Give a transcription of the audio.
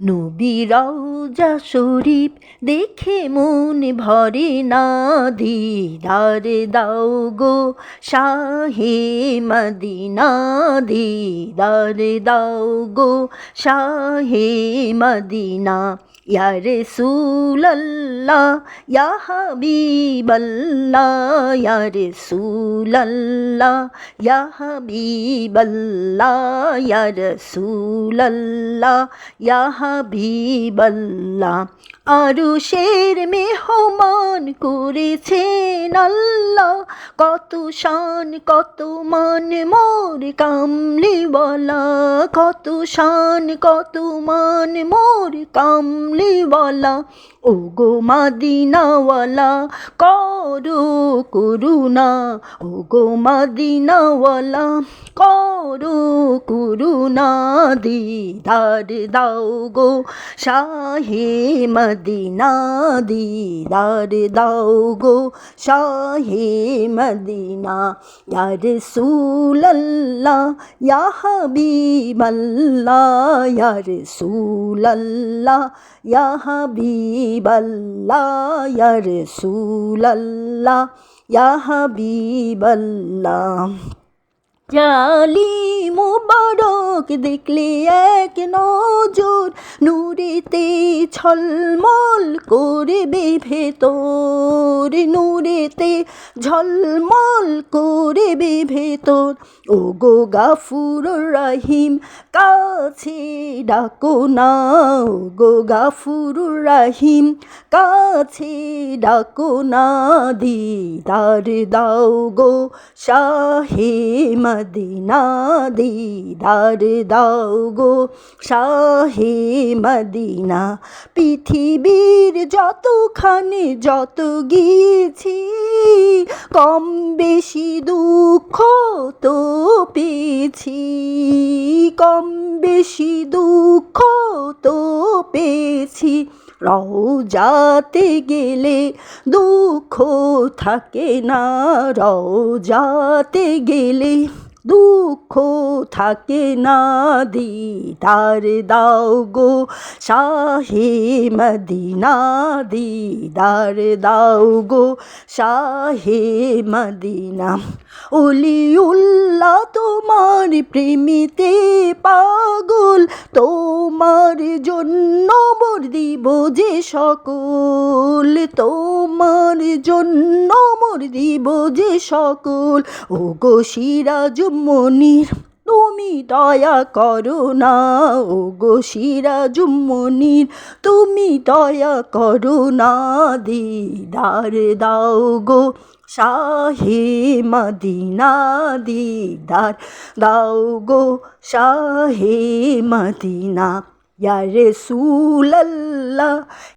নবী রওজা শরীফ দেখে মন ভরে না, দিদার দাও গো শাহে মদিনা, দিদার দাও গো শাহে মদিনা। ইয়া রাসূলাল্লাহ ইয়া হাবিবাল্লাহ, ইয়া রাসূলাল্লাহ ইয়া হাবিবাল্লাহ, ইয়া রাসূলাল্লাহ ইয়া হাবিবাল্লাহ। আরশের মেহমান করেছেন আল্লাহ, কত শান কত মান মোর কামলিওয়ালা, কত শান কত মান মোর কামলিওয়ালা। ও গো মদিনাওয়ালা করো করুণা, ও গো মদিনাওয়ালা করো করুণা, দিদার দাও গো শাহে মদিনা, দিদার দাও গো শাহে মদিনা। ইয়া রাসূলাল্লাহ ইয়া হাবিবাল্লাহ, ইয়া রাসূলাল্লাহ ইয়া হাবিবাল্লাহ, ইয়া রাসূলাল্লাহ ইয়া হাবিবাল্লাহ। জালি মুবারক দেখলে এক নজর, নূরেতে ঝলমল করবে ভেতর, নূরেতে ঝলমল করবে ভেতর। ও গো গাফুর রহিম কাছে ডাকো না, ও গো গাফুর রহিম কাছে ডাকো না, দিদার দাও গো শাহে মদিনা, দিদার দাও গো শাহে মদিনা। পৃথিবীর যতখানি যত গিয়েছি, কম বেশি দুঃখ তো পেয়েছি, কম বেশি দুঃখ তো পেয়েছি। রওজাতে গেলে দুঃখ থাকে না, রওজাতে গেলে দুঃখ থাকে না, দিদার দাও গো শাহে মদিনা, দিদার দাও গো শাহে মদিনা। ওলিউল্লাহ তোমার প্রেমেতে পাগল, তোমার জন্য মোর দিব যে সকল, তোমার জন্য মোর দিব যে সকল। ও গো সিরাজ মনির তুমি দয়া করো না, ও গো সিরাজ মনির তুমি দয়া করো না, দিদার দাও গো শাহে মদিনা, দিদার দাও গো শাহে মদিনা। ইয়া রাসূলাল্লাহ